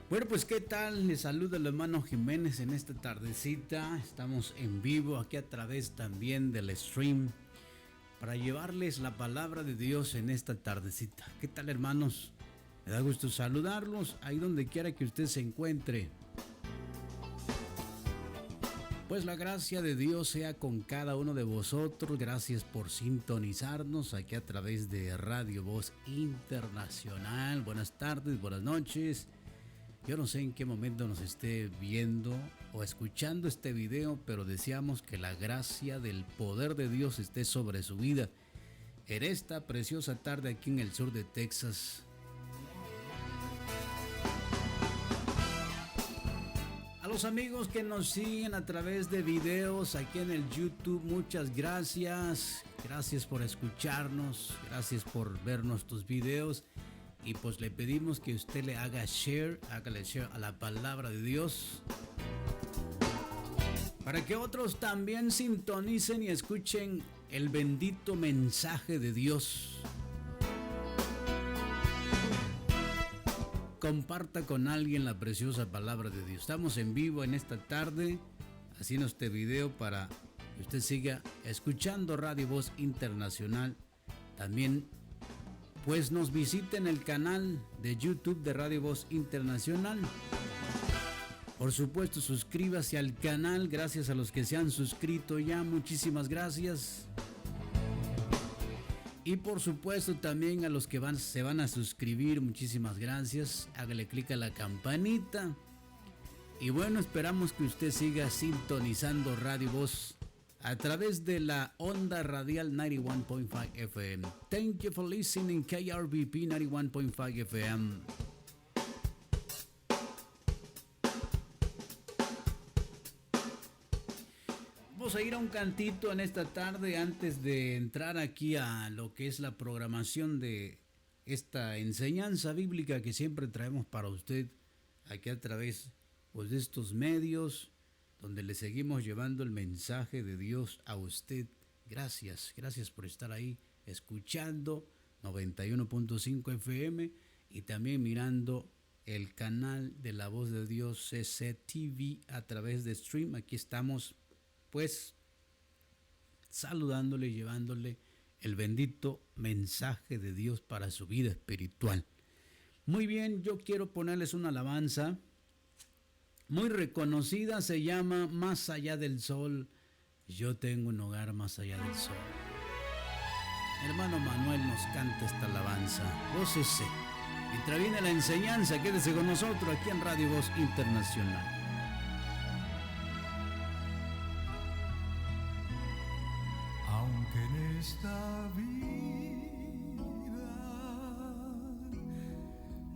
Bueno, pues qué tal, les saluda el hermano Jiménez en esta tardecita. Estamos en vivo aquí a través también del stream para llevarles la palabra de Dios en esta tardecita. ¿Qué tal, hermanos? Me da gusto saludarlos ahí donde quiera que usted se encuentre. Pues la gracia de Dios sea con cada uno de vosotros. Gracias por sintonizarnos aquí a través de Radio Voz Internacional. Buenas tardes, buenas noches. Yo no sé en qué momento nos esté viendo o escuchando este video, pero deseamos que la gracia del poder de Dios esté sobre su vida en esta preciosa tarde aquí en el sur de Texas. A los amigos que nos siguen a través de videos aquí en el YouTube, muchas gracias. Gracias por escucharnos, gracias por ver nuestros videos. Y pues le pedimos que usted le hágale share a la palabra de Dios, para que otros también sintonicen y escuchen el bendito mensaje de Dios. Comparta con alguien la preciosa palabra de Dios. Estamos en vivo en esta tarde haciendo este video para que usted siga escuchando Radio Voz Internacional. También pues nos visite en el canal de YouTube de Radio Voz Internacional. Por supuesto, suscríbase al canal. Gracias a los que se han suscrito ya, muchísimas gracias. Y por supuesto también a los que se van a suscribir, muchísimas gracias. Hágale clic a la campanita. Y bueno, esperamos que usted siga sintonizando Radio Voz a través de la onda radial 91.5 FM. Thank you for listening KRBP 91.5 FM. Vamos a ir a un cantito en esta tarde antes de entrar aquí a lo que es la programación de esta enseñanza bíblica que siempre traemos para usted aquí a través pues, de estos medios, donde le seguimos llevando el mensaje de Dios a usted. Gracias por estar ahí escuchando 91.5 FM y también mirando el canal de La Voz de Dios CCTV a través de stream. Aquí estamos pues saludándole y llevándole el bendito mensaje de Dios para su vida espiritual. Muy bien, yo quiero ponerles una alabanza muy reconocida, se llama Más allá del sol. Yo tengo un hogar más allá del sol. Hermano Manuel nos canta esta alabanza. Gócese. Mientras viene la enseñanza, quédese con nosotros aquí en Radio Voz Internacional. Aunque en esta vida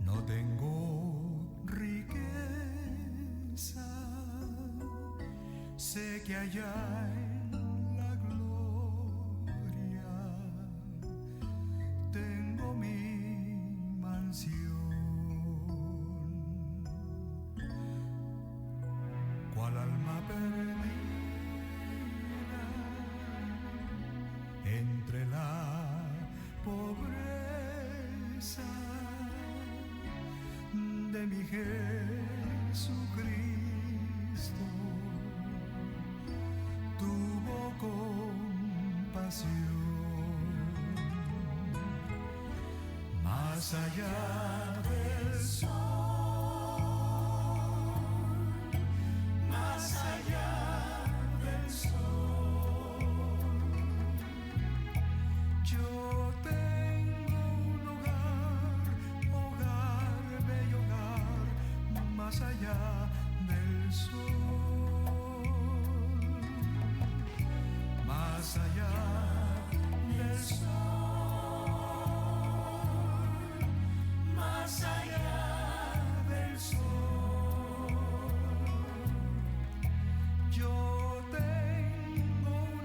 no tengo riqueza, sé que allá en la gloria tengo mi mansión. Cual alma perdida entre la pobreza de mi Jesucristo, tuvo compasión. Más allá del sol, más allá del sol, yo tengo un hogar, bello hogar, más allá del sol, más allá del sol, más allá del sol. Yo tengo un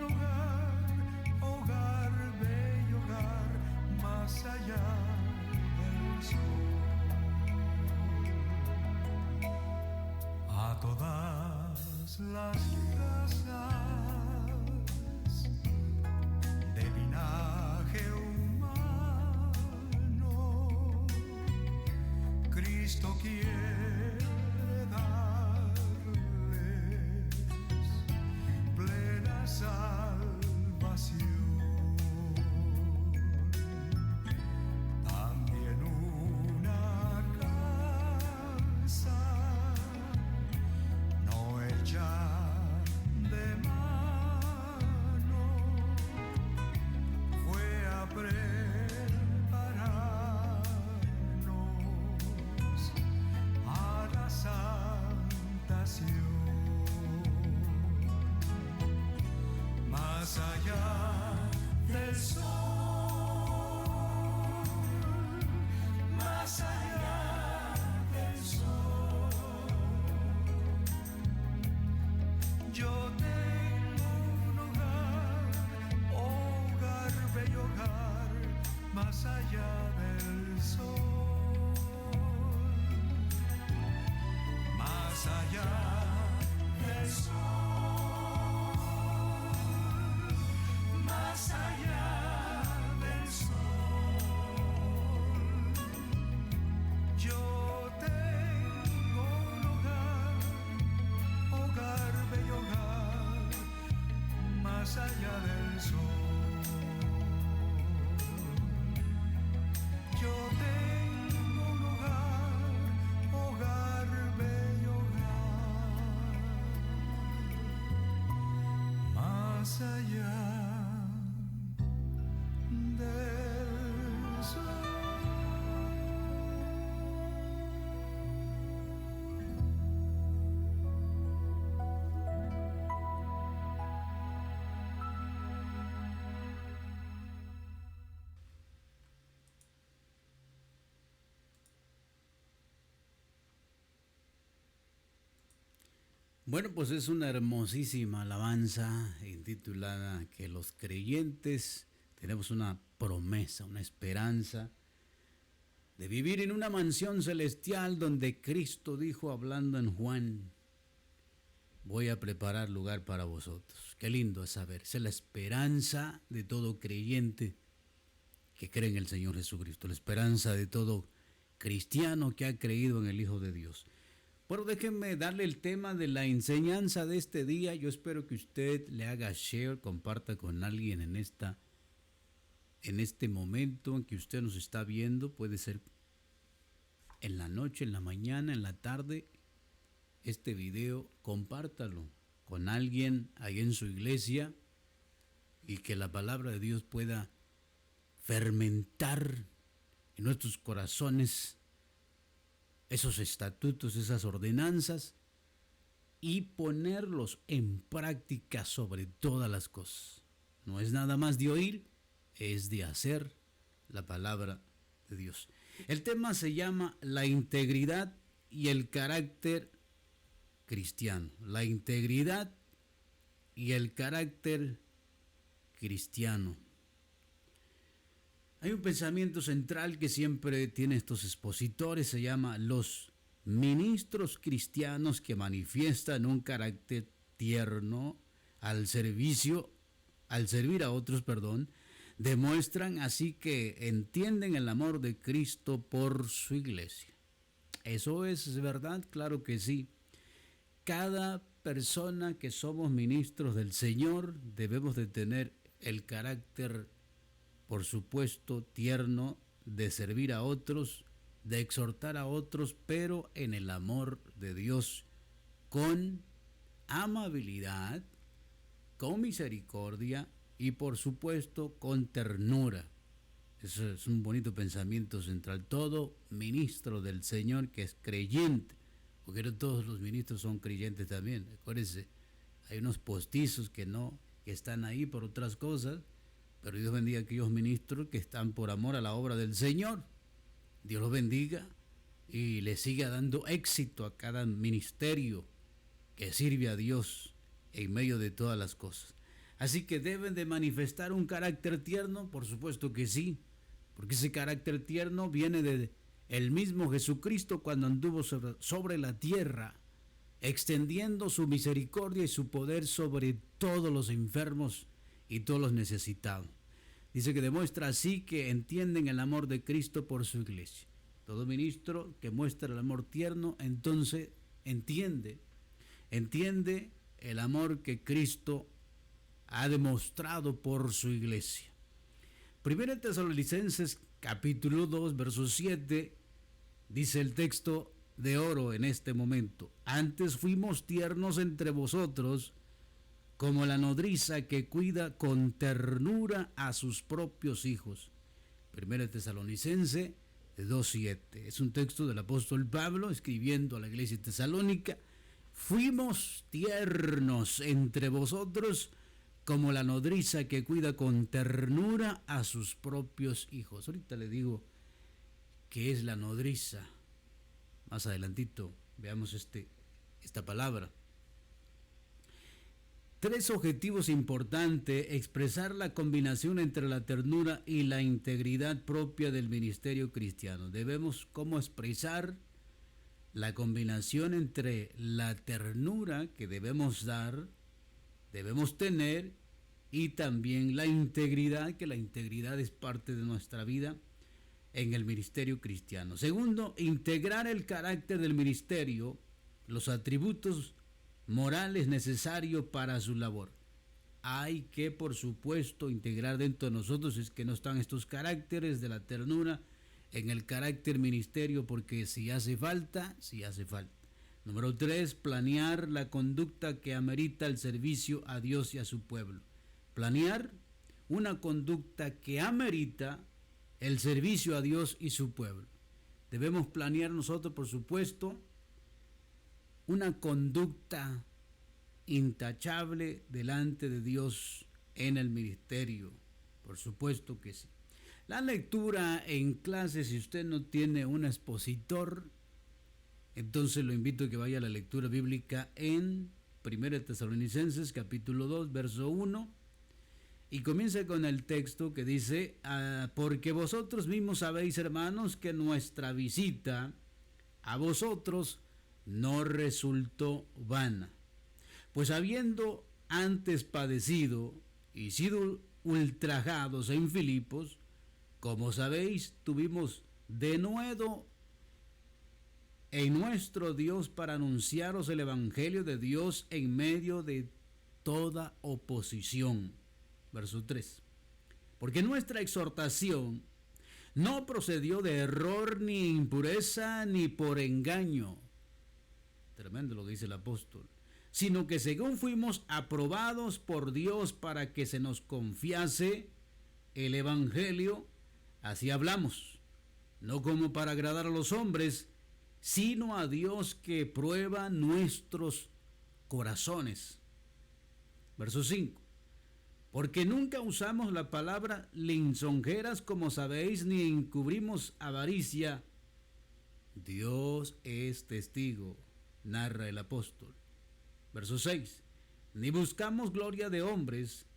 hogar, bello hogar, más allá del sol. A todas las razas de linaje humano, Cristo quiere más allá del sol, más allá del sol, más allá del sol. Yo tengo un hogar, hogar, bello hogar, más allá del sol. Yo tengo un hogar, hogar, bello hogar, más allá del sol. Bueno, pues es una hermosísima alabanza intitulada que los creyentes tenemos una promesa, una esperanza de vivir en una mansión celestial donde Cristo dijo hablando en Juan, voy a preparar lugar para vosotros. Qué lindo es saber, esa es la esperanza de todo creyente que cree en el Señor Jesucristo, la esperanza de todo cristiano que ha creído en el Hijo de Dios. Bueno, déjenme darle el tema de la enseñanza de este día. Yo espero que usted le haga share, comparta con alguien en este momento en que usted nos está viendo. Puede ser en la noche, en la mañana, en la tarde. Este video, compártalo con alguien ahí en su iglesia y que la palabra de Dios pueda fermentar en nuestros corazones esos estatutos, esas ordenanzas y ponerlos en práctica sobre todas las cosas. No es nada más de oír, es de hacer la palabra de Dios. El tema se llama la integridad y el carácter cristiano. La integridad y el carácter cristiano. Hay un pensamiento central que siempre tiene estos expositores, se llama los ministros cristianos que manifiestan un carácter tierno al servir a otros, demuestran así que entienden el amor de Cristo por su iglesia. ¿Eso es verdad? Claro que sí. Cada persona que somos ministros del Señor debemos de tener el carácter, por supuesto, tierno, de servir a otros, de exhortar a otros, pero en el amor de Dios, con amabilidad, con misericordia y, por supuesto, con ternura. Eso es un bonito pensamiento central. Todo ministro del Señor que es creyente, porque no todos los ministros son creyentes también. Acuérdense, hay unos postizos que están ahí por otras cosas. Pero Dios bendiga a aquellos ministros que están por amor a la obra del Señor. Dios los bendiga y le siga dando éxito a cada ministerio que sirve a Dios en medio de todas las cosas. Así que deben de manifestar un carácter tierno, por supuesto que sí, porque ese carácter tierno viene de el mismo Jesucristo cuando anduvo sobre la tierra, extendiendo su misericordia y su poder sobre todos los enfermos y todos los necesitados. Dice que demuestra así que entienden el amor de Cristo por su iglesia. Todo ministro que muestra el amor tierno, entonces entiende el amor que Cristo ha demostrado por su iglesia. 1 Tesalonicenses capítulo 2, verso 7, dice el texto de oro en este momento: antes fuimos tiernos entre vosotros, como la nodriza que cuida con ternura a sus propios hijos. 1 Tesalonicenses 2:7. Es un texto del apóstol Pablo escribiendo a la iglesia tesalónica. Fuimos tiernos entre vosotros, como la nodriza que cuida con ternura a sus propios hijos. Ahorita le digo qué es la nodriza. Más adelantito veamos esta palabra. Tres objetivos importantes: expresar la combinación entre la ternura y la integridad propia del ministerio cristiano. Debemos cómo expresar la combinación entre la ternura que debemos dar, debemos tener, y también la integridad, que la integridad es parte de nuestra vida en el ministerio cristiano. Segundo, integrar el carácter del ministerio, los atributos morales necesarios para su labor. Hay que, por supuesto, integrar dentro de nosotros, es que no están estos caracteres de la ternura en el carácter ministerio, porque si hace falta, si hace falta. Número 3, planear la conducta que amerita el servicio a Dios y a su pueblo. Planear una conducta que amerita el servicio a Dios y su pueblo. Debemos planear nosotros, por supuesto, una conducta intachable delante de Dios en el ministerio. Por supuesto que sí. La lectura en clase, si usted no tiene un expositor, entonces lo invito a que vaya a la lectura bíblica en 1 Tesalonicenses capítulo 2, verso 1, y comienza con el texto que dice: porque vosotros mismos sabéis, hermanos, que nuestra visita a vosotros no resultó vana, pues habiendo antes padecido y sido ultrajados en Filipos, como sabéis, tuvimos denuedo en nuestro Dios para anunciaros el evangelio de Dios en medio de toda oposición. Verso 3. Porque nuestra exhortación no procedió de error, ni impureza, ni por engaño. Tremendo lo que dice el apóstol. Sino que según fuimos aprobados por Dios para que se nos confiase el evangelio, así hablamos, no como para agradar a los hombres, sino a Dios que prueba nuestros corazones. Verso 5. Porque nunca usamos la palabra lisonjeras, como sabéis, ni encubrimos avaricia. Dios es testigo, narra el apóstol. Verso 6. Ni buscamos gloria de hombres,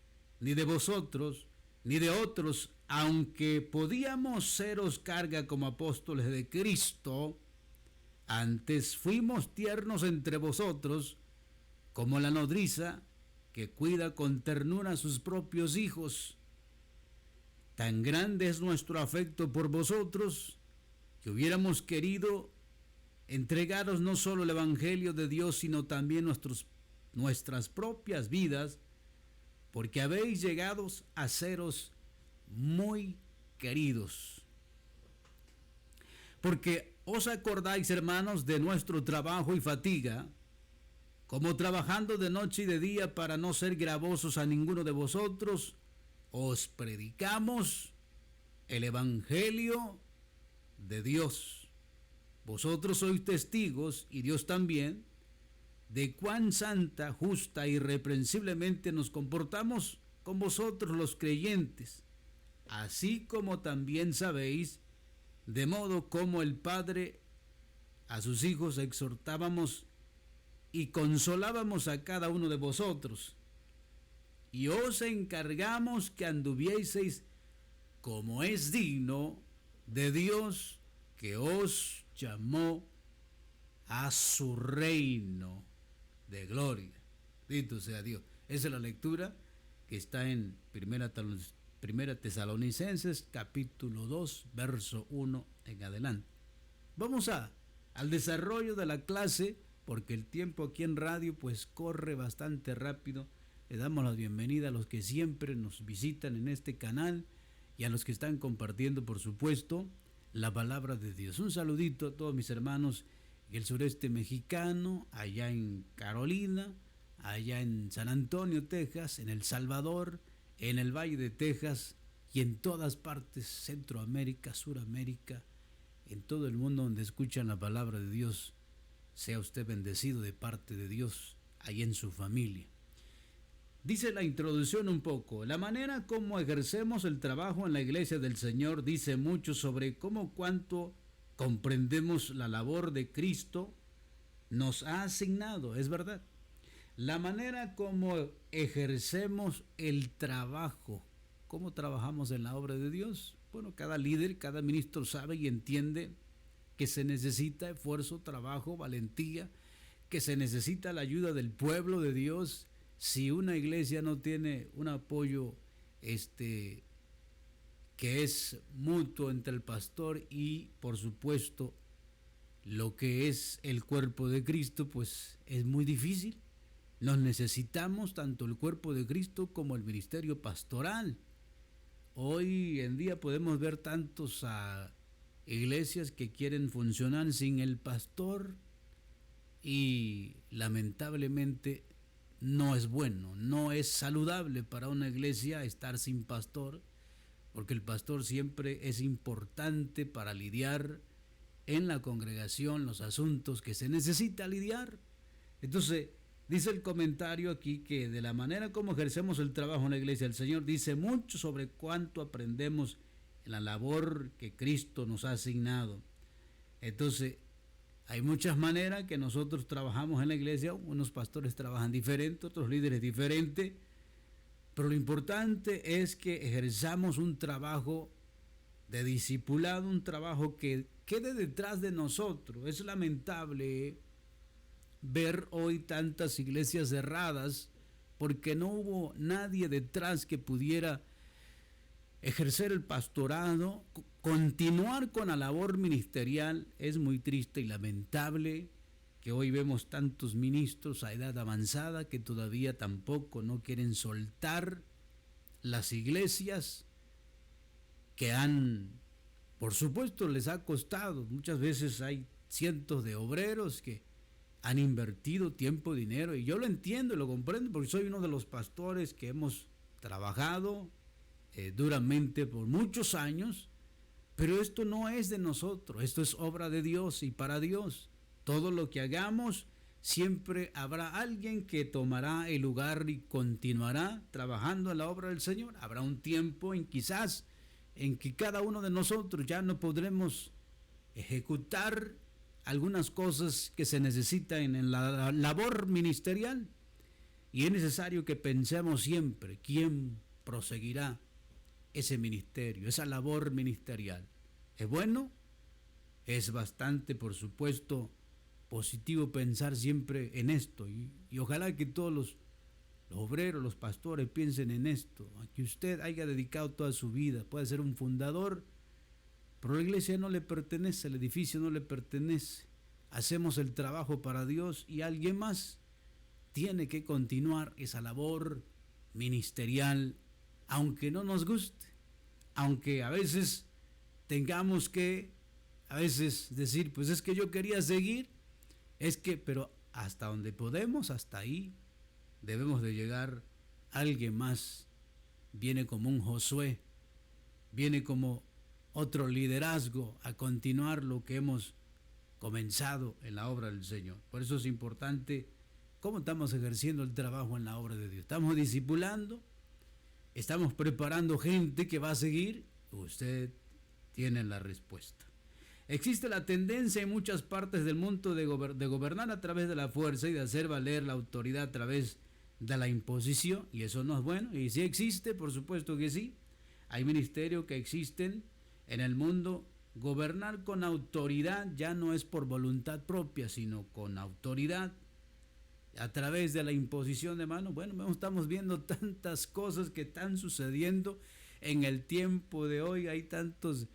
ni de vosotros, ni de otros, aunque podíamos seros carga como apóstoles de Cristo. Antes fuimos tiernos entre vosotros, como la nodriza que cuida con ternura a sus propios hijos. Tan grande es nuestro afecto por vosotros, que hubiéramos querido entregaros no solo el evangelio de Dios, sino también nuestras propias vidas, porque habéis llegado a seros muy queridos. Porque os acordáis, hermanos, de nuestro trabajo y fatiga, como trabajando de noche y de día para no ser gravosos a ninguno de vosotros, os predicamos el evangelio de Dios. Vosotros sois testigos, y Dios también, de cuán santa, justa e irreprensiblemente nos comportamos con vosotros los creyentes, así como también sabéis, de modo como el Padre a sus hijos exhortábamos y consolábamos a cada uno de vosotros, y os encargamos que anduvieseis como es digno de Dios, que os llamó a su reino de gloria. Bendito sea Dios. Esa es la lectura que está en Primera Tesalonicenses capítulo 2, verso 1 en adelante. Vamos al desarrollo de la clase, porque el tiempo aquí en radio pues corre bastante rápido. Le damos la bienvenida a los que siempre nos visitan en este canal y a los que están compartiendo, por supuesto, la palabra de Dios. Un saludito a todos mis hermanos en el sureste mexicano, allá en Carolina, allá en San Antonio, Texas, en El Salvador, en el Valle de Texas y en todas partes, Centroamérica, Suramérica, en todo el mundo donde escuchan la palabra de Dios. Sea usted bendecido de parte de Dios ahí en su familia. Dice la introducción un poco: la manera como ejercemos el trabajo en la iglesia del Señor dice mucho sobre cuánto comprendemos la labor de Cristo nos ha asignado. Es verdad. La manera como ejercemos el trabajo, cómo trabajamos en la obra de Dios. Bueno, cada líder, cada ministro sabe y entiende que se necesita esfuerzo, trabajo, valentía, que se necesita la ayuda del pueblo de Dios. Si una iglesia no tiene un apoyo que es mutuo entre el pastor y, por supuesto, lo que es el cuerpo de Cristo, pues es muy difícil. Nos necesitamos tanto el cuerpo de Cristo como el ministerio pastoral. Hoy en día podemos ver tantos iglesias que quieren funcionar sin el pastor y lamentablemente no es bueno, no es saludable para una iglesia estar sin pastor, porque el pastor siempre es importante para lidiar en la congregación los asuntos que se necesita lidiar. Entonces, dice el comentario aquí que de la manera como ejercemos el trabajo en la iglesia del Señor, dice mucho sobre cuánto aprendemos en la labor que Cristo nos ha asignado. Entonces, hay muchas maneras que nosotros trabajamos en la iglesia, unos pastores trabajan diferente, otros líderes diferente, pero lo importante es que ejerzamos un trabajo de discipulado, un trabajo que quede detrás de nosotros. Es lamentable ver hoy tantas iglesias cerradas porque no hubo nadie detrás que pudiera ejercer el pastorado, continuar con la labor ministerial. Es muy triste y lamentable que hoy vemos tantos ministros a edad avanzada que todavía tampoco no quieren soltar las iglesias que por supuesto, les ha costado. Muchas veces hay cientos de obreros que han invertido tiempo, dinero, y yo lo entiendo y lo comprendo porque soy uno de los pastores que hemos trabajado duramente por muchos años, pero esto no es de nosotros, esto es obra de Dios y para Dios. Todo lo que hagamos, siempre habrá alguien que tomará el lugar y continuará trabajando en la obra del Señor. Habrá un tiempo en que cada uno de nosotros ya no podremos ejecutar algunas cosas que se necesitan en la labor ministerial, y es necesario que pensemos siempre quién proseguirá ese ministerio, esa labor ministerial. ¿Es bueno? Es bastante, por supuesto, positivo pensar siempre en esto, y ojalá que todos los obreros, los pastores piensen en esto, a que usted haya dedicado toda su vida, puede ser un fundador, pero la iglesia no le pertenece, el edificio no le pertenece. Hacemos el trabajo para Dios y alguien más tiene que continuar esa labor ministerial, aunque no nos guste, aunque a veces tengamos que decir, pues es que yo quería seguir, pero hasta donde podemos, hasta ahí debemos de llegar. Alguien más viene como un Josué, viene como otro liderazgo a continuar lo que hemos comenzado en la obra del Señor. Por eso es importante cómo estamos ejerciendo el trabajo en la obra de Dios. Estamos discipulando, estamos preparando gente que va a seguir. Usted tiene la respuesta. Existe la tendencia en muchas partes del mundo de gobernar a través de la fuerza y de hacer valer la autoridad a través de la imposición, y eso no es bueno. Y sí existe, por supuesto que sí. Hay ministerios que existen en el mundo. Gobernar con autoridad ya no es por voluntad propia, sino con autoridad a través de la imposición de manos. Bueno, estamos viendo tantas cosas que están sucediendo en el tiempo de hoy. Hay tantos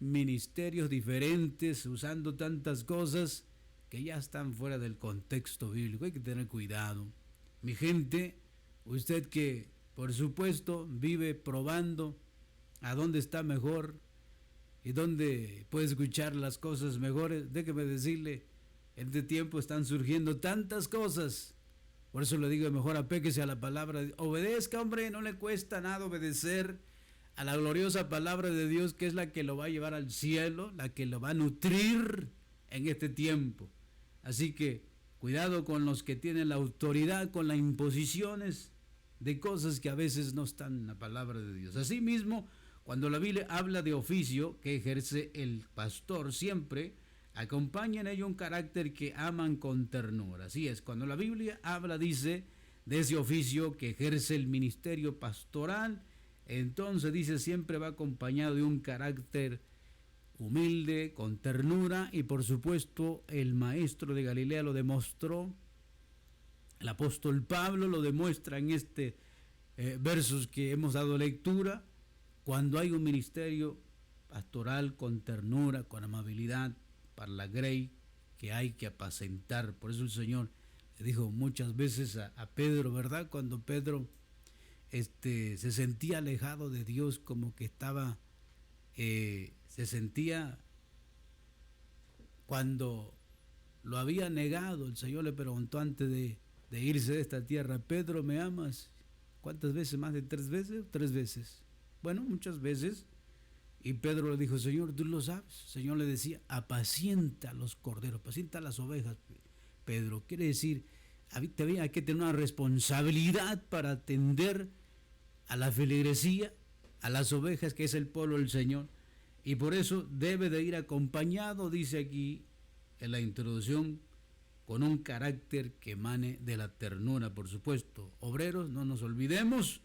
ministerios diferentes usando tantas cosas que ya están fuera del contexto bíblico. Hay que tener cuidado, mi gente. Usted que por supuesto vive probando a dónde está mejor y dónde puede escuchar las cosas mejores, déjeme decirle, en este tiempo están surgiendo tantas cosas. Por eso le digo, mejor apéguese a la palabra, obedezca, hombre, no le cuesta nada obedecer a la gloriosa palabra de Dios, que es la que lo va a llevar al cielo, la que lo va a nutrir en este tiempo. Así que cuidado con los que tienen la autoridad, con las imposiciones de cosas que a veces no están en la palabra de Dios. Asimismo, cuando la Biblia habla de oficio que ejerce el pastor, siempre Acompaña en ello un carácter que aman con ternura. Así es, cuando la Biblia habla, dice, de ese oficio que ejerce el ministerio pastoral, entonces dice siempre va acompañado de un carácter humilde, con ternura, y por supuesto el maestro de Galilea lo demostró, el apóstol Pablo lo demuestra en versos que hemos dado lectura, cuando hay un ministerio pastoral con ternura, con amabilidad para la grey que hay que apacentar. Por eso el Señor le dijo muchas veces a Pedro, ¿verdad? Cuando Pedro se sentía alejado de Dios, como que estaba, se sentía, cuando lo había negado, el Señor le preguntó antes de irse de esta tierra, Pedro, ¿me amas? ¿Cuántas veces? ¿Más de 3 veces? 3 veces. Bueno, muchas veces. Y Pedro le dijo, Señor, tú lo sabes. El Señor le decía, apacienta los corderos, apacienta las ovejas. Pedro, quiere decir, había que tener una responsabilidad para atender a la feligresía, a las ovejas, que es el pueblo del Señor. Y por eso debe de ir acompañado, dice aquí en la introducción, con un carácter que emane de la ternura, por supuesto. Obreros, no nos olvidemos,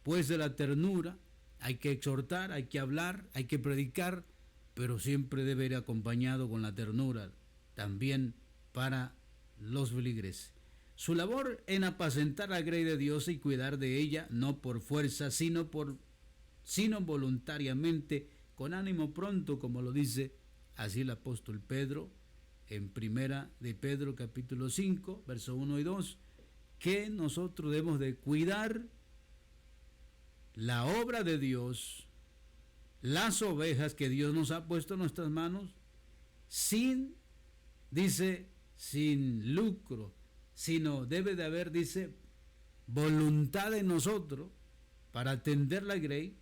pues, de la ternura. Hay que exhortar, hay que hablar, hay que predicar, pero siempre debe ir acompañado con la ternura, también para los feligreses. Su labor en apacentar la grey de Dios y cuidar de ella, no por fuerza, sino voluntariamente, con ánimo pronto, como lo dice así el apóstol Pedro, en primera de Pedro capítulo 5, verso 1 y 2, que nosotros debemos de cuidar la obra de Dios, las ovejas que Dios nos ha puesto en nuestras manos, sin lucro, sino debe de haber, dice, voluntad en nosotros para atender la grey,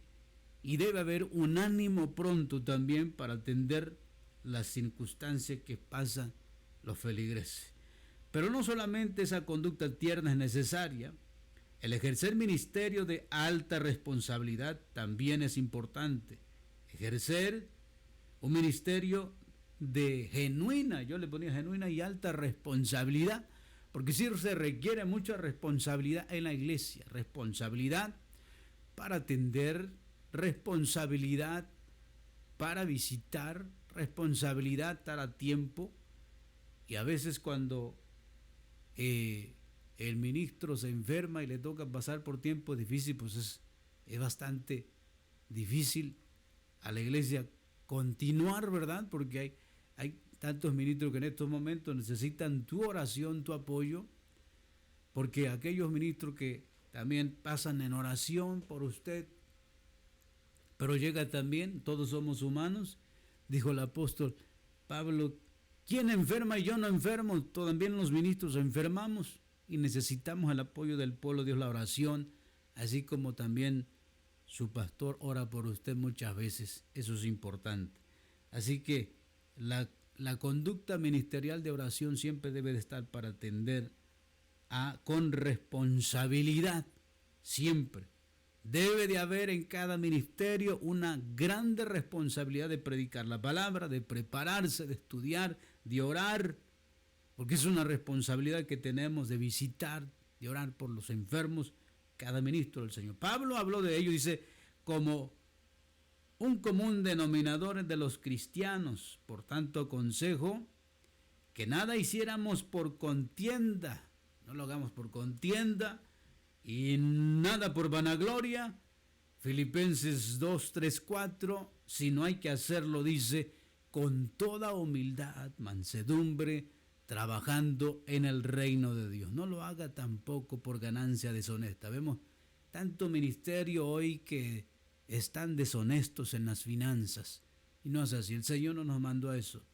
y debe haber un ánimo pronto también para atender las circunstancias que pasan los feligreses. Pero no solamente esa conducta tierna es necesaria, el ejercer ministerio de alta responsabilidad también es importante. Ejercer un ministerio de genuina, yo le ponía genuina y alta responsabilidad, porque sí se requiere mucha responsabilidad en la iglesia, responsabilidad para atender, responsabilidad para visitar, responsabilidad estar a tiempo. Y a veces cuando el ministro se enferma y le toca pasar por tiempos difíciles, pues es bastante difícil a la iglesia continuar, ¿verdad? Porque hay tantos ministros que en estos momentos necesitan tu oración, tu apoyo, porque aquellos ministros que también pasan en oración por usted, pero llega también, todos somos humanos, dijo el apóstol Pablo, ¿quién enferma y yo no enfermo? También los ministros enfermamos y necesitamos el apoyo del pueblo de Dios, la oración, así como también su pastor ora por usted muchas veces, eso es importante. Así que la conducta ministerial de oración siempre debe de estar para atender con responsabilidad, siempre. Debe de haber en cada ministerio una grande responsabilidad de predicar la palabra, de prepararse, de estudiar, de orar, porque es una responsabilidad que tenemos de visitar, de orar por los enfermos, cada ministro del Señor. Pablo habló de ello, dice, como un común denominador de los cristianos. Por tanto, aconsejo que nada hiciéramos por contienda, no lo hagamos por contienda, y nada por vanagloria. Filipenses 2, 3, 4, si no hay que hacerlo, dice, con toda humildad, mansedumbre, trabajando en el reino de Dios. No lo haga tampoco por ganancia deshonesta. Vemos tanto ministerio hoy que están deshonestos en las finanzas. Y no es así. El Señor no nos mandó a eso.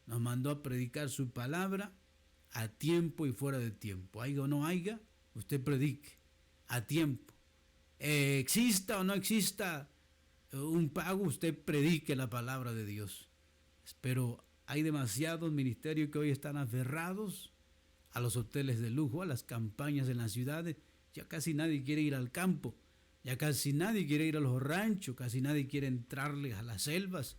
Nos mandó a predicar su palabra a tiempo y fuera de tiempo. Haya o no haya, usted predique a tiempo. Exista o no exista un pago, usted predique la palabra de Dios. Pero hay demasiados ministerios que hoy están aferrados a los hoteles de lujo, a las campañas en las ciudades. Ya casi nadie quiere ir al campo, ya casi nadie quiere ir a los ranchos, casi nadie quiere entrarle a las selvas,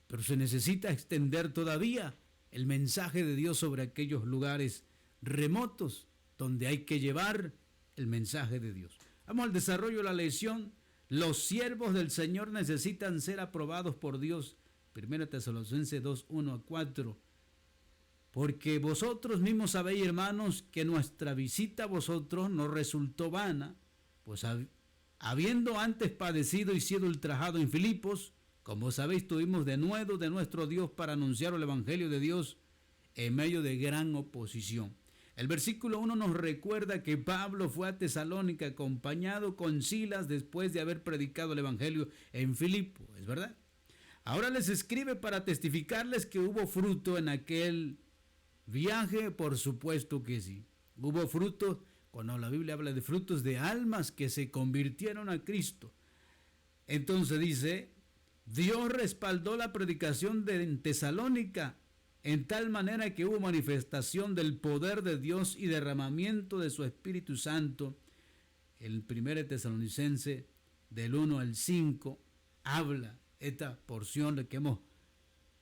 pero se necesita extender todavía el mensaje de Dios sobre aquellos lugares remotos donde hay que llevar el mensaje de Dios. Vamos al desarrollo de la lección. Los siervos del Señor necesitan ser aprobados por Dios. 1 Tesalonicenses 2, 1 a 4. Porque vosotros mismos sabéis, hermanos, que nuestra visita a vosotros no resultó vana, pues habiendo antes padecido y sido ultrajado en Filipos, como sabéis, tuvimos denuedo de nuestro Dios para anunciar el Evangelio de Dios en medio de gran oposición. El versículo 1 nos recuerda que Pablo fue a Tesalónica acompañado con Silas después de haber predicado el Evangelio en Filipo, ¿es verdad? Ahora les escribe para testificarles que hubo fruto en aquel viaje, por supuesto que sí. Hubo frutos, cuando la Biblia habla de frutos de almas que se convirtieron a Cristo. Entonces dice, Dios respaldó la predicación en Tesalónica en tal manera que hubo manifestación del poder de Dios y derramamiento de su Espíritu Santo. El 1 Tesalonicense del 1 al 5 habla esta porción de que hemos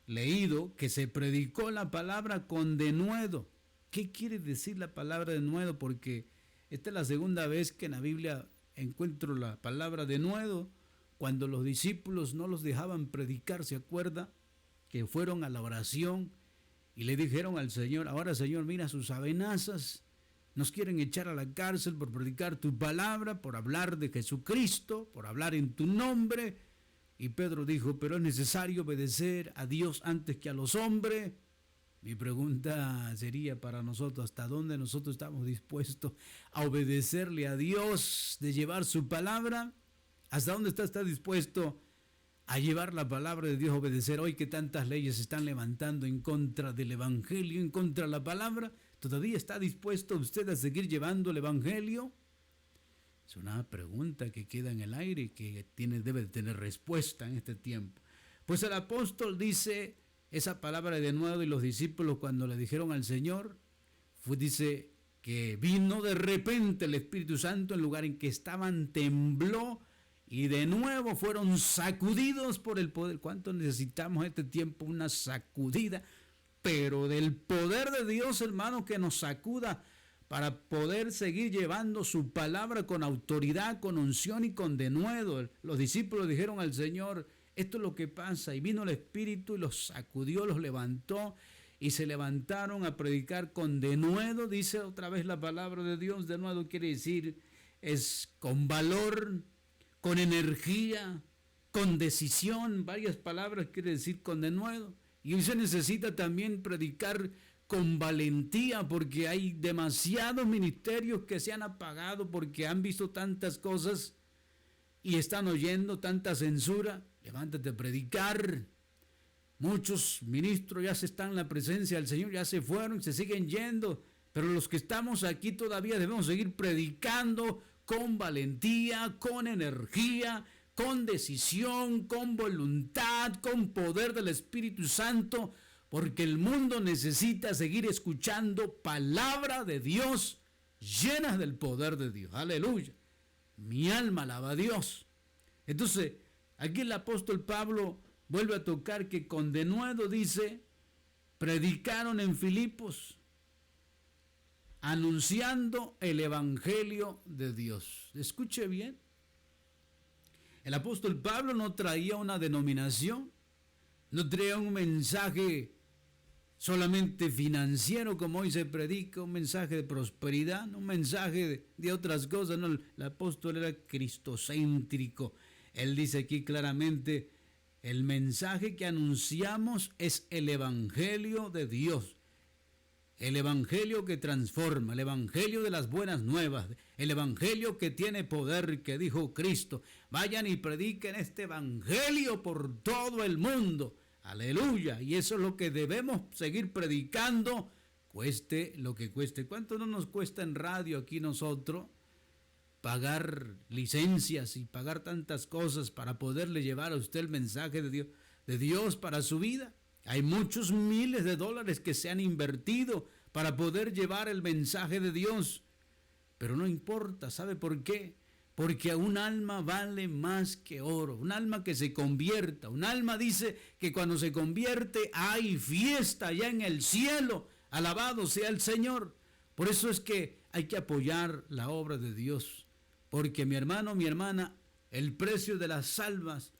leído, que se predicó la palabra con denuedo. ¿Qué quiere decir la palabra denuedo? Porque esta es la segunda vez que en la Biblia encuentro la palabra denuedo, cuando los discípulos no los dejaban predicar. ¿Se acuerda? Que fueron a la oración y le dijeron al Señor, ahora Señor, mira sus amenazas, nos quieren echar a la cárcel por predicar tu palabra, por hablar de Jesucristo, por hablar en tu nombre. Y Pedro dijo, pero es necesario obedecer a Dios antes que a los hombres. Mi pregunta sería para nosotros, ¿hasta dónde nosotros estamos dispuestos a obedecerle a Dios, de llevar su palabra? ¿Hasta dónde está dispuesto a llevar la palabra de Dios, obedecer? Hoy que tantas leyes se están levantando en contra del Evangelio, en contra de la palabra, ¿todavía está dispuesto usted a seguir llevando el Evangelio? Es una pregunta que queda en el aire y que debe de tener respuesta en este tiempo. Pues el apóstol dice esa palabra de nuevo, y los discípulos cuando le dijeron al Señor, dice que vino de repente el Espíritu Santo, en el lugar en que estaban tembló, y de nuevo fueron sacudidos por el poder. ¿Cuánto necesitamos este tiempo? Una sacudida, pero del poder de Dios, hermano, que nos sacuda para poder seguir llevando su palabra con autoridad, con unción y con denuedo. Los discípulos dijeron al Señor, esto es lo que pasa, y vino el Espíritu y los sacudió, los levantó, y se levantaron a predicar con denuedo. Dice otra vez la palabra de Dios, denuedo quiere decir, es con valor, con energía, con decisión. Varias palabras quiere decir con denuedo. Y hoy se necesita también predicar con valentía, porque hay demasiados ministerios que se han apagado porque han visto tantas cosas y están oyendo tanta censura. Levántate a predicar. Muchos ministros ya se están en la presencia del Señor, ya se fueron, se siguen yendo, pero los que estamos aquí todavía debemos seguir predicando con valentía, con energía, con decisión, con voluntad, con poder del Espíritu Santo, porque el mundo necesita seguir escuchando palabra de Dios llenas del poder de Dios. Aleluya. Mi alma alaba a Dios. Entonces, aquí el apóstol Pablo vuelve a tocar que con denuedo dice, predicaron en Filipos, anunciando el Evangelio de Dios. Escuche bien. El apóstol Pablo no traía una denominación, no traía un mensaje solamente financiero como hoy se predica, un mensaje de prosperidad, no un mensaje de otras cosas. No, el apóstol era cristocéntrico. Él dice aquí claramente, el mensaje que anunciamos es el Evangelio de Dios. El Evangelio que transforma, el Evangelio de las buenas nuevas, el Evangelio que tiene poder, que dijo Cristo. Vayan y prediquen este Evangelio por todo el mundo. Aleluya. Y eso es lo que debemos seguir predicando, cueste lo que cueste. ¿Cuánto no nos cuesta en radio aquí nosotros pagar licencias y pagar tantas cosas para poderle llevar a usted el mensaje de Dios para su vida? Hay muchos miles de dólares que se han invertido para poder llevar el mensaje de Dios. Pero no importa, ¿sabe por qué? porque un alma vale más que oro, un alma que se convierta, un alma dice que cuando se convierte hay fiesta ya en el cielo, alabado sea el Señor. Por eso es que hay que apoyar la obra de Dios, porque mi hermano, mi hermana, el precio de las almas,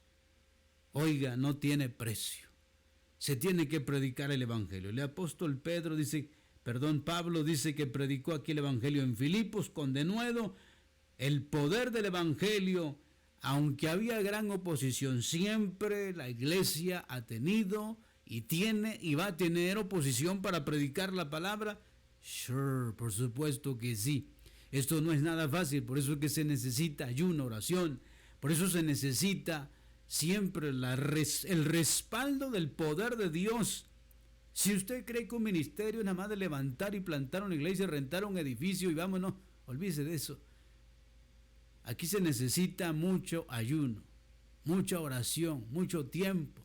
oiga, no tiene precio. Se tiene que predicar el evangelio. El apóstol Pablo dice que predicó aquí el evangelio en Filipos con denuedo. El poder del evangelio, aunque había gran oposición, siempre la iglesia ha tenido y tiene y va a tener oposición para predicar la palabra. Sure, por supuesto que sí. Esto no es nada fácil, por eso es que se necesita ayuno, oración, por eso se necesita siempre el respaldo del poder de Dios. Si usted cree que un ministerio es nada más de levantar y plantar una iglesia, rentar un edificio y vámonos, olvídese de eso. Aquí se necesita mucho ayuno, mucha oración, mucho tiempo,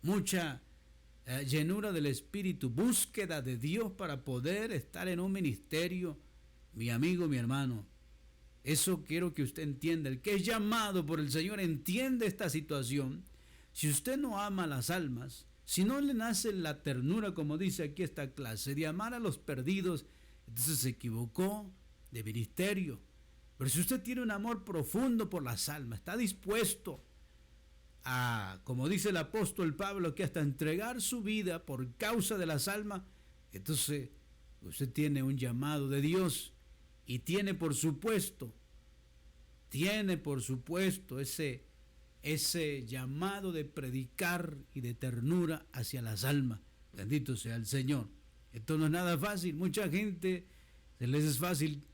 mucha llenura del Espíritu, búsqueda de Dios para poder estar en un ministerio. Mi amigo, mi hermano, eso quiero que usted entienda. El que es llamado por el Señor entiende esta situación. Si usted no ama las almas, si no le nace la ternura, como dice aquí esta clase, de amar a los perdidos, entonces se equivocó de ministerio. Pero si usted tiene un amor profundo por las almas, está dispuesto a, como dice el apóstol Pablo, que hasta entregar su vida por causa de las almas, entonces usted tiene un llamado de Dios y tiene por supuesto ese llamado de predicar y de ternura hacia las almas. Bendito sea el Señor. Esto no es nada fácil. Mucha gente se les es fácil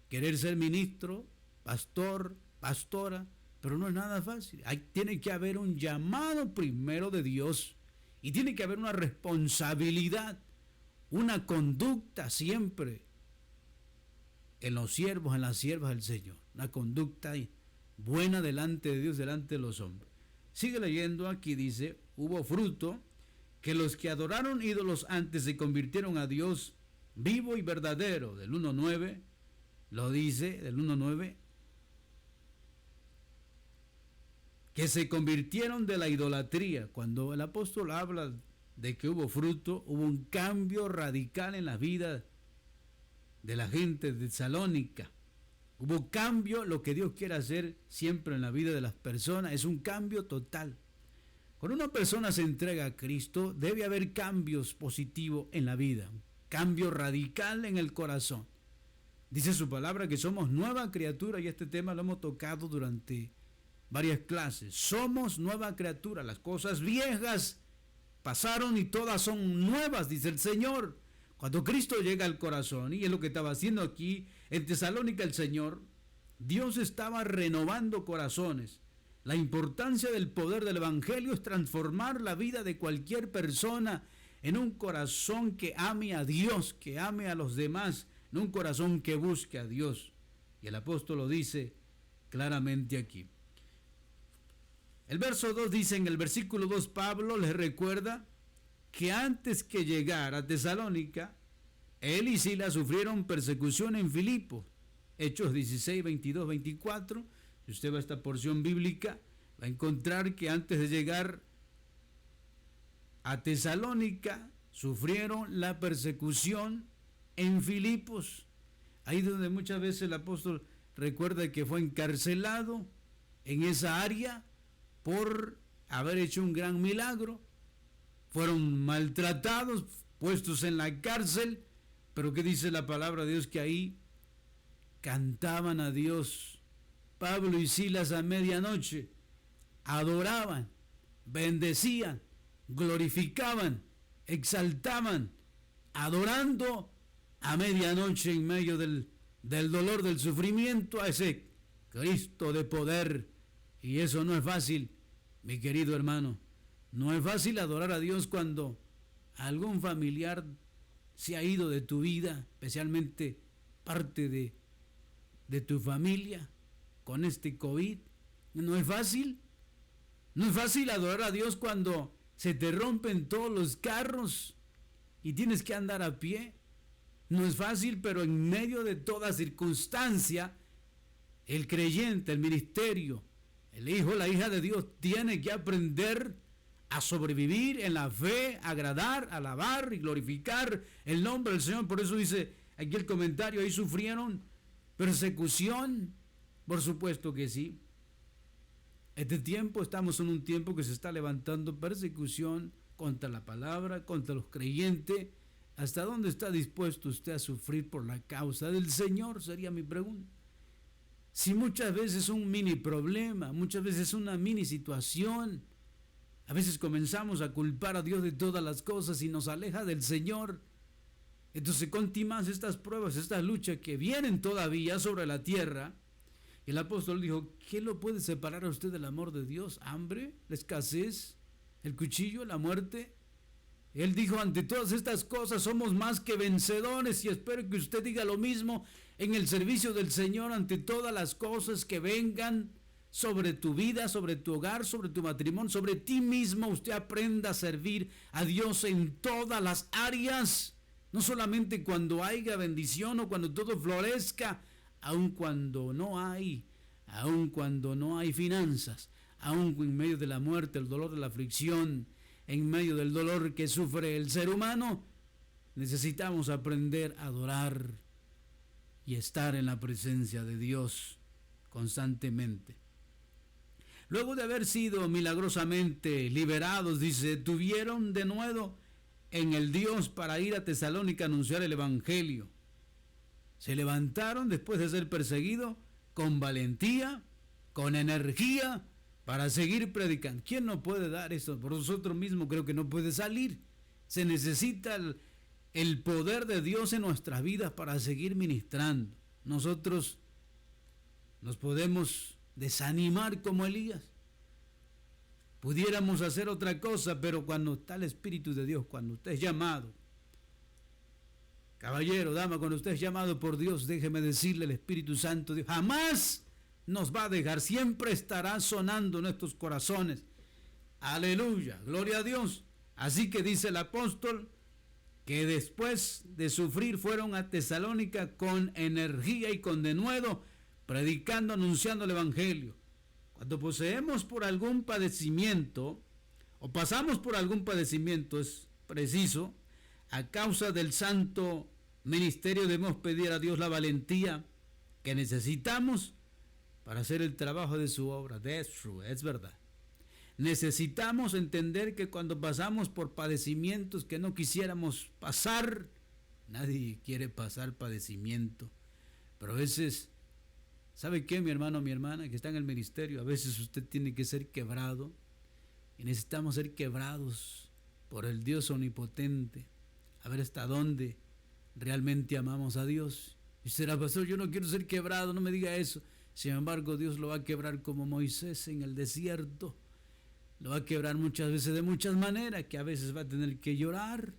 querer ser ministro, pastor, pastora, pero no es nada fácil. Tiene que haber un llamado primero de Dios y tiene que haber una responsabilidad, una conducta siempre en los siervos, en las siervas del Señor, una conducta buena delante de Dios, delante de los hombres. Sigue leyendo, aquí dice, hubo fruto, que los que adoraron ídolos antes se convirtieron a Dios vivo y verdadero, del 1:9, lo dice, del 1:9, que se convirtieron de la idolatría. Cuando el apóstol habla de que hubo fruto, hubo un cambio radical en la vida de la gente de Tesalónica. Hubo cambio, lo que Dios quiere hacer siempre en la vida de las personas, es un cambio total. Cuando una persona se entrega a Cristo, debe haber cambios positivos en la vida, un cambio radical en el corazón. Dice su palabra que somos nueva criatura y este tema lo hemos tocado durante varias clases. Somos nueva criatura, las cosas viejas pasaron y todas son nuevas, dice el Señor. Cuando Cristo llega al corazón, y es lo que estaba haciendo aquí en Tesalónica el Señor, Dios estaba renovando corazones. La importancia del poder del Evangelio es transformar la vida de cualquier persona en un corazón que ame a Dios, que ame a los demás, en un corazón que busque a Dios. Y el apóstol lo dice claramente aquí. El verso 2 dice, en el versículo 2, Pablo les recuerda que antes que llegar a Tesalónica, él y Silas sufrieron persecución en Filipos. Hechos 16, 22, 24. Si usted va a esta porción bíblica, va a encontrar que antes de llegar a Tesalónica, sufrieron la persecución en Filipos. Ahí donde muchas veces el apóstol recuerda que fue encarcelado en esa área por haber hecho un gran milagro. Fueron maltratados, puestos en la cárcel, pero ¿qué dice la palabra de Dios? Que ahí cantaban a Dios. Pablo y Silas a medianoche adoraban, bendecían, glorificaban, exaltaban, adorando a medianoche en medio del dolor, del sufrimiento, a ese Cristo de poder. Y eso no es fácil, mi querido hermano. No es fácil adorar a Dios cuando algún familiar se ha ido de tu vida, especialmente parte de tu familia, con este COVID. No es fácil. No es fácil adorar a Dios cuando se te rompen todos los carros y tienes que andar a pie. No es fácil, pero en medio de toda circunstancia, El creyente, el ministerio, el hijo, la hija de Dios tiene que aprender a sobrevivir en la fe, agradar, alabar y glorificar el nombre del Señor. Por eso dice aquí el comentario, ahí sufrieron persecución. Por supuesto que sí. Estamos en un tiempo que se está levantando persecución contra la palabra, contra los creyentes. ¿Hasta dónde está dispuesto usted a sufrir por la causa del Señor? Sería mi pregunta. Si muchas veces es un mini problema, muchas veces es una mini situación, a veces comenzamos a culpar a Dios de todas las cosas y nos aleja del Señor. Entonces, con más estas pruebas, estas luchas que vienen todavía sobre la tierra, el apóstol dijo, ¿qué lo puede separar a usted del amor de Dios? ¿Hambre? ¿La escasez? ¿El cuchillo? ¿La muerte? Él dijo, ante todas estas cosas somos más que vencedores, y espero que usted diga lo mismo en el servicio del Señor, ante todas las cosas que vengan sobre tu vida, sobre tu hogar, sobre tu matrimonio, sobre ti mismo. Usted aprenda a servir a Dios en todas las áreas, no solamente cuando haya bendición o cuando todo florezca, aun cuando no hay finanzas, aun en medio de la muerte, el dolor de la aflicción, en medio del dolor que sufre el ser humano, necesitamos aprender a adorar y estar en la presencia de Dios constantemente. Luego de haber sido milagrosamente liberados, dice, tuvieron de nuevo en el Dios para ir a Tesalónica a anunciar el Evangelio. Se levantaron después de ser perseguidos con valentía, con energía, para seguir predicando. ¿Quién no puede dar eso? Por nosotros mismos creo que no puede salir. Se necesita el poder de Dios en nuestras vidas para seguir ministrando. Nosotros nos podemos desanimar como Elías. Pudiéramos hacer otra cosa, pero cuando está el Espíritu de Dios, cuando usted es llamado, caballero, dama, cuando usted es llamado por Dios, déjeme decirle, el Espíritu Santo de Dios jamás nos va a dejar, siempre estará sonando en nuestros corazones. Aleluya, gloria a Dios. Así que dice el apóstol que después de sufrir fueron a Tesalónica con energía y con denuedo, predicando, anunciando el Evangelio. Cuando poseemos por algún padecimiento o pasamos por algún padecimiento, es preciso, a causa del santo ministerio debemos pedir a Dios la valentía que necesitamos para hacer el trabajo de su obra. That's true, es verdad. Necesitamos entender que cuando pasamos por padecimientos que no quisiéramos pasar, nadie quiere pasar padecimiento, pero a veces, ¿sabe qué, mi hermano, mi hermana, que está en el ministerio? A veces usted tiene que ser quebrado, y necesitamos ser quebrados por el Dios omnipotente, a ver hasta dónde realmente amamos a Dios. Y será, pastor, yo no quiero ser quebrado, no me diga eso. Sin embargo, Dios lo va a quebrar como Moisés en el desierto. Lo va a quebrar muchas veces de muchas maneras, que a veces va a tener que llorar.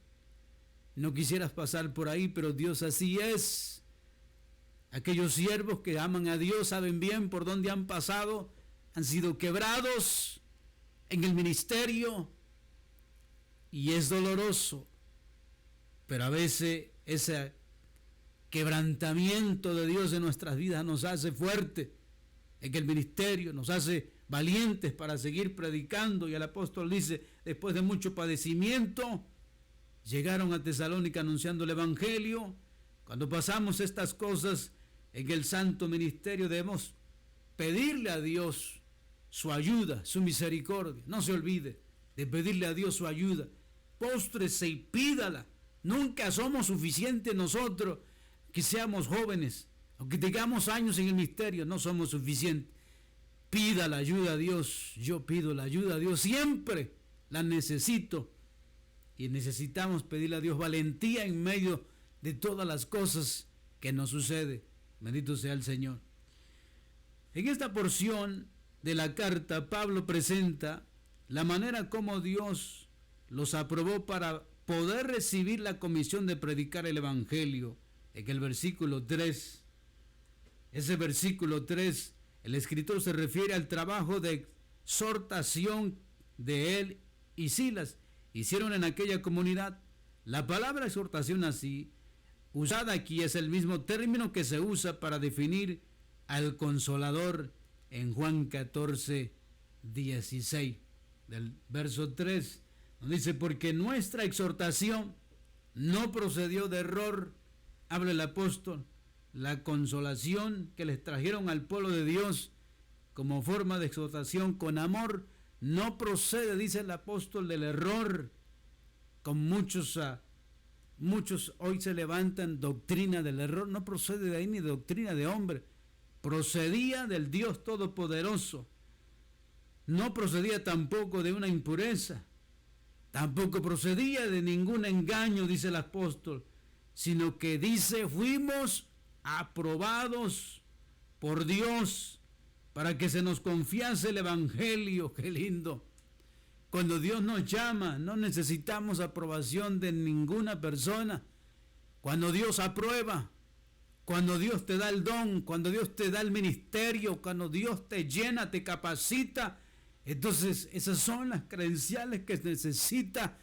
No quisieras pasar por ahí, pero Dios así es. Aquellos siervos que aman a Dios saben bien por dónde han pasado, han sido quebrados en el ministerio, y es doloroso, pero a veces ese quebrantamiento de Dios en nuestras vidas nos hace fuertes en el ministerio, nos hace valientes para seguir predicando. Y el apóstol dice, después de mucho padecimiento, llegaron a Tesalónica anunciando el Evangelio. Cuando pasamos estas cosas en el santo ministerio, debemos pedirle a Dios su ayuda, su misericordia. No se olvide de pedirle a Dios su ayuda. Póstrese y pídala. Nunca somos suficientes nosotros, que seamos jóvenes, aunque tengamos años en el ministerio, no somos suficientes. Pida la ayuda a Dios. Yo pido la ayuda a Dios, siempre la necesito. Y necesitamos pedirle a Dios valentía en medio de todas las cosas que nos sucede. Bendito sea el Señor. En esta porción de la carta, Pablo presenta la manera como Dios los aprobó para poder recibir la comisión de predicar el Evangelio. En el versículo 3, ese versículo 3, el escritor se refiere al trabajo de exhortación de él y Silas hicieron en aquella comunidad. La palabra exhortación así usada aquí es el mismo término que se usa para definir al Consolador en Juan 14, 16, del verso 3, donde dice, porque nuestra exhortación no procedió de error, habla el apóstol, la consolación que les trajeron al pueblo de Dios como forma de exhortación con amor, no procede, dice el apóstol, del error, con muchos hoy se levantan doctrina del error, no procede de ahí ni doctrina de hombre, procedía del Dios Todopoderoso, no procedía tampoco de una impureza, tampoco procedía de ningún engaño, dice el apóstol, sino que dice, fuimos aprobados por Dios para que se nos confiase el Evangelio. Qué lindo. Cuando Dios nos llama, no necesitamos aprobación de ninguna persona. Cuando Dios aprueba, cuando Dios te da el don, cuando Dios te da el ministerio, cuando Dios te llena, te capacita, entonces esas son las credenciales que necesita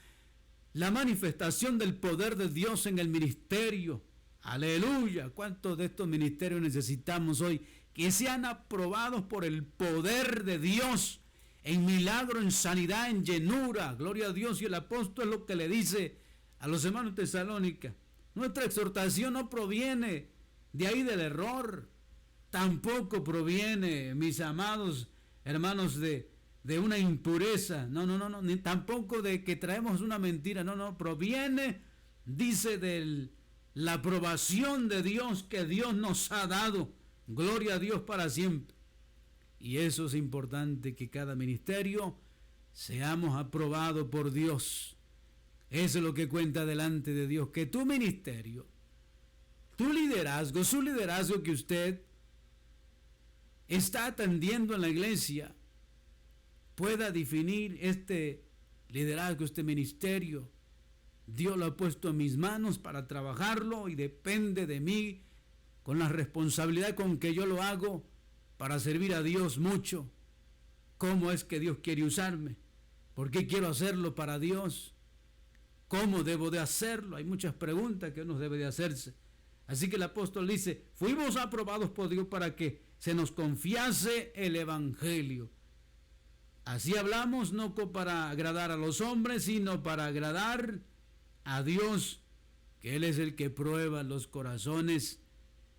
la manifestación del poder de Dios en el ministerio. Aleluya. ¿Cuántos de estos ministerios necesitamos hoy? Que sean aprobados por el poder de Dios en milagro, en sanidad, en llenura. Gloria a Dios. Y el apóstol es lo que le dice a los hermanos de Tesalónica. Nuestra exhortación no proviene de ahí del error. Tampoco proviene, mis amados hermanos, de una impureza. No, ni tampoco de que traemos una mentira. No, proviene, dice, de la aprobación de Dios que Dios nos ha dado. Gloria a Dios para siempre. Y eso es importante, que cada ministerio seamos aprobados por Dios. Eso es lo que cuenta delante de Dios, que tu ministerio, tu liderazgo, su liderazgo que usted está atendiendo en la iglesia, pueda definir este liderazgo, este ministerio. Dios lo ha puesto en mis manos para trabajarlo y depende de mí, con la responsabilidad con que yo lo hago, para servir a Dios mucho. ¿Cómo es que Dios quiere usarme? ¿Por qué quiero hacerlo para Dios? ¿Cómo debo de hacerlo? Hay muchas preguntas que uno debe de hacerse. Así que el apóstol dice, fuimos aprobados por Dios para que se nos confiase el Evangelio. Así hablamos, no para agradar a los hombres, sino para agradar a Dios, que Él es el que prueba los corazones.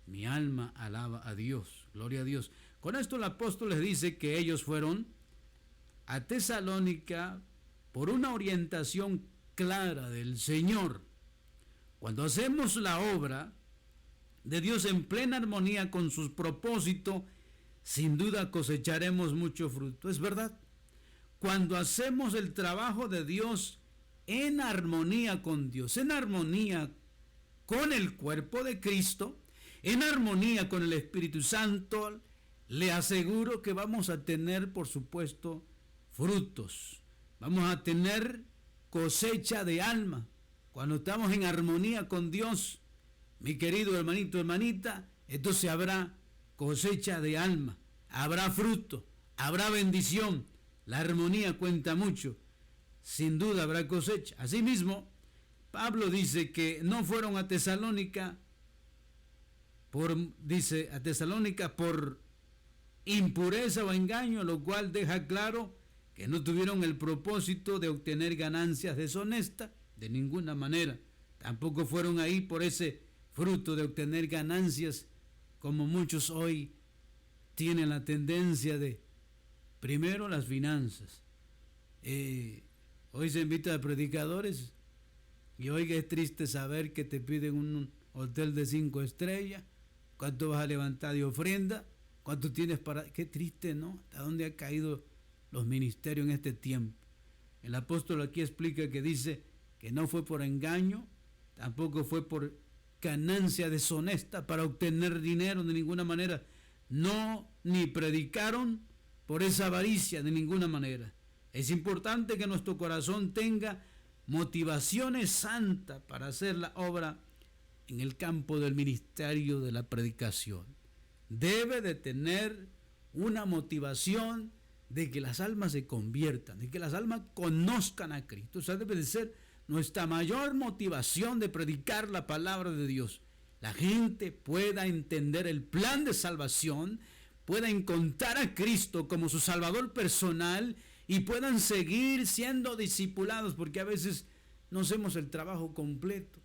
Mi alma alaba a Dios, gloria a Dios. Con esto el apóstol les dice que ellos fueron a Tesalónica por una orientación clara del Señor. Cuando hacemos la obra de Dios en plena armonía con sus propósitos, sin duda cosecharemos mucho fruto. Es verdad. Cuando hacemos el trabajo de Dios en armonía con Dios, en armonía con el cuerpo de Cristo, en armonía con el Espíritu Santo, le aseguro que vamos a tener, por supuesto, frutos. Vamos a tener cosecha de alma. Cuando estamos en armonía con Dios, mi querido hermanito, hermanita, entonces habrá cosecha de alma, habrá fruto, habrá bendición. La armonía cuenta mucho. Sin duda habrá cosecha. Asimismo, Pablo dice que no fueron a Tesalónica por impureza o engaño, lo cual deja claro que no tuvieron el propósito de obtener ganancias deshonestas de ninguna manera. Tampoco fueron ahí por ese fruto de obtener ganancias, como muchos hoy tienen la tendencia de, primero las finanzas. Hoy se invita a predicadores y oiga, es triste saber que te piden un hotel de 5 estrellas, cuánto vas a levantar de ofrenda, cuánto tienes para... Qué triste, ¿no? ¿A dónde han caído los ministerios en este tiempo? El apóstol aquí explica que dice que no fue por engaño, tampoco fue por ganancia deshonesta para obtener dinero de ninguna manera. No, ni predicaron por esa avaricia de ninguna manera. Es importante que nuestro corazón tenga motivaciones santas para hacer la obra en el campo del ministerio de la predicación. Debe de tener una motivación de que las almas se conviertan, de que las almas conozcan a Cristo. O sea, debe de ser nuestra mayor motivación de predicar la palabra de Dios. la gente pueda entender el plan de salvación, pueda encontrar a Cristo como su Salvador personal y puedan seguir siendo discipulados, porque a veces no hacemos el trabajo completo.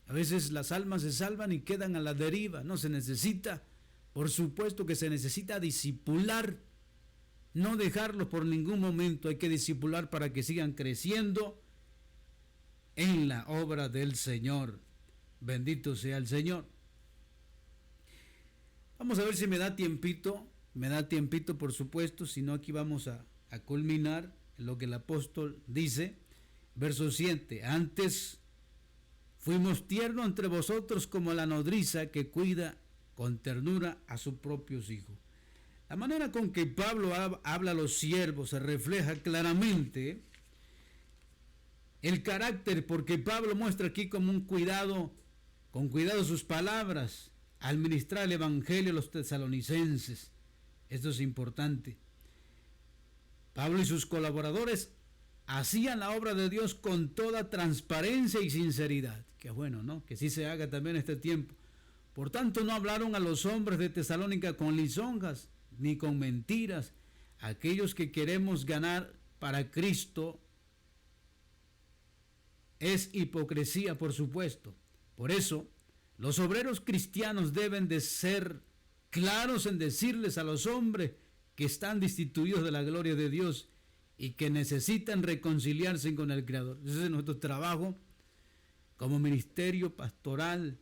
A veces las almas se salvan y quedan a la deriva. No se necesita, por supuesto que se necesita discipular, no dejarlos por ningún momento. Hay que discipular para que sigan creciendo en la obra del Señor. Bendito sea el Señor. Vamos a ver si me da tiempito, por supuesto, si no aquí vamos a culminar lo que el apóstol dice. Verso 7, antes fuimos tiernos entre vosotros como la nodriza que cuida con ternura a sus propios hijos. La manera con que Pablo habla a los siervos se refleja claramente el carácter, porque Pablo muestra aquí como un cuidado, con cuidado sus palabras al ministrar el evangelio a los tesalonicenses. Esto es importante. Pablo y sus colaboradores hacían la obra de Dios con toda transparencia y sinceridad. Qué bueno, ¿no? Que sí se haga también en este tiempo. Por tanto, no hablaron a los hombres de Tesalónica con lisonjas ni con mentiras. Aquellos que queremos ganar para Cristo es hipocresía, por supuesto. Por eso, los obreros cristianos deben de ser claros en decirles a los hombres que están destituidos de la gloria de Dios y que necesitan reconciliarse con el Creador. Ese es nuestro trabajo como ministerio pastoral,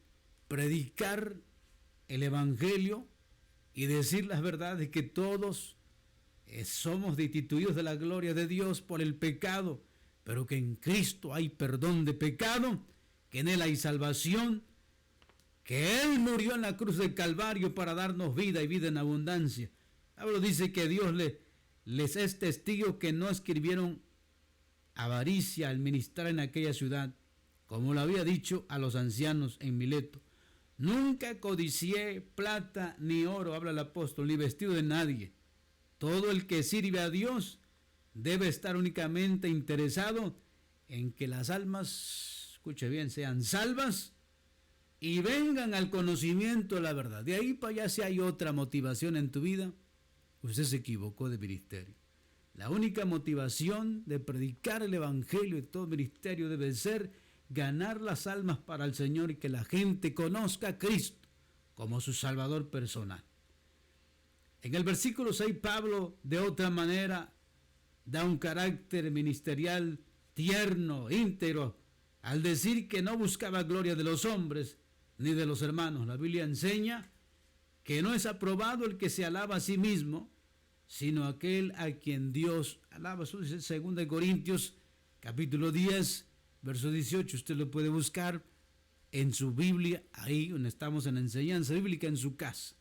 predicar el Evangelio y decir las verdades, que todos somos destituidos de la gloria de Dios por el pecado, pero que en Cristo hay perdón de pecado, que en Él hay salvación, que Él murió en la cruz del Calvario para darnos vida y vida en abundancia. Pablo dice que Dios les es testigo que no escribieron avaricia al ministrar en aquella ciudad, como lo había dicho a los ancianos en Mileto. Nunca codicié plata ni oro, habla el apóstol, ni vestido de nadie. Todo el que sirve a Dios debe estar únicamente interesado en que las almas, escuche bien, sean salvas y vengan al conocimiento de la verdad. De ahí para allá, si hay otra motivación en tu vida, usted se equivocó de ministerio. La única motivación de predicar el evangelio de todo ministerio debe ser ganar las almas para el Señor y que la gente conozca a Cristo como su Salvador personal. En el versículo 6, Pablo, de otra manera, da un carácter ministerial tierno, íntegro, al decir que no buscaba gloria de los hombres ni de los hermanos. La Biblia enseña que no es aprobado el que se alaba a sí mismo, sino aquel a quien Dios alaba. Eso dice 2 Corintios, capítulo 10, verso 18. Usted lo puede buscar en su Biblia, ahí donde estamos en la enseñanza bíblica, en su casa.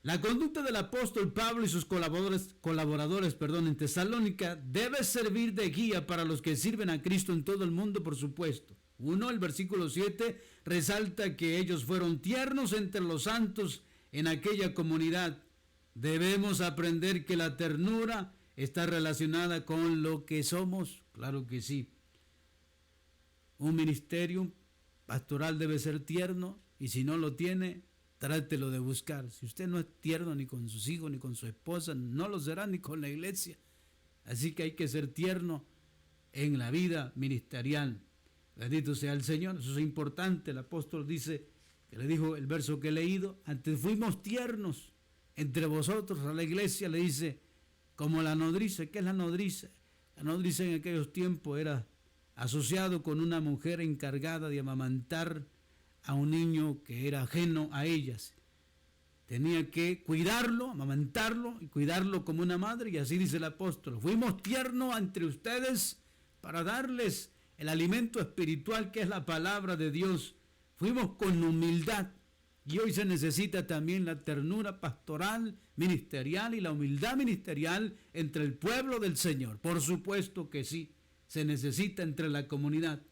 La conducta del apóstol Pablo y sus colaboradores en Tesalónica debe servir de guía para los que sirven a Cristo en todo el mundo, por supuesto. El versículo 7 resalta que ellos fueron tiernos entre los santos en aquella comunidad. Debemos aprender que la ternura está relacionada con lo que somos. Claro que sí. Un ministerio pastoral debe ser tierno, y si no lo tiene, trátelo de buscar. Si usted no es tierno ni con sus hijos ni con su esposa, no lo será ni con la iglesia. Así que hay que ser tierno en la vida ministerial. Bendito sea el Señor. Eso es importante. El apóstol dice, que le dijo el verso que he leído, antes fuimos tiernos entre vosotros. A la iglesia le dice, como la nodriza. ¿Qué es la nodriza? La nodriza en aquellos tiempos era asociado con una mujer encargada de amamantar a un niño que era ajeno a ellas. Tenía que cuidarlo, amamantarlo y cuidarlo como una madre, y así dice el apóstol. Fuimos tiernos entre ustedes para darles el alimento espiritual que es la palabra de Dios. Fuimos con humildad, y hoy se necesita también la ternura pastoral, ministerial y la humildad ministerial entre el pueblo del Señor. Por supuesto que sí, se necesita entre la comunidad.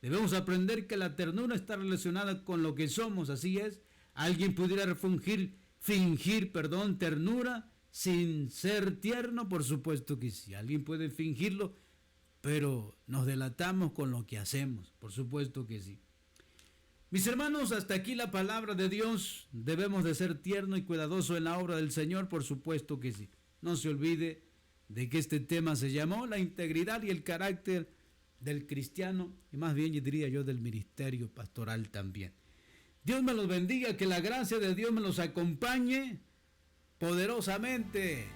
Debemos aprender que la ternura está relacionada con lo que somos, así es. Alguien pudiera fingir ternura sin ser tierno, por supuesto que sí. Alguien puede fingirlo, pero nos delatamos con lo que hacemos, por supuesto que sí. Mis hermanos, hasta aquí la palabra de Dios. Debemos de ser tierno y cuidadoso en la obra del Señor, por supuesto que sí. No se olvide de que este tema se llamó la integridad y el carácter del cristiano, y más bien yo diría yo del ministerio pastoral también. Dios me los bendiga, que la gracia de Dios me los acompañe poderosamente.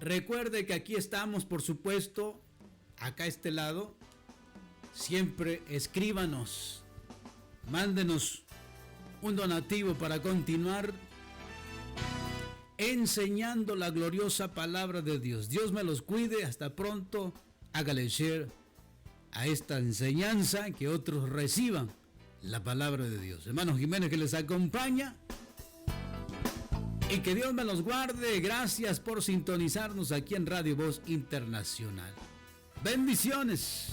Recuerde que aquí estamos, por supuesto, acá a este lado. Siempre escríbanos, mándenos un donativo para continuar enseñando la gloriosa palabra de Dios. Dios me los cuide, hasta pronto. Hágale share a esta enseñanza, que otros reciban la palabra de Dios. Hermano Jiménez, que les acompaña, y que Dios me los guarde. Gracias por sintonizarnos aquí en Radio Voz Internacional. Bendiciones.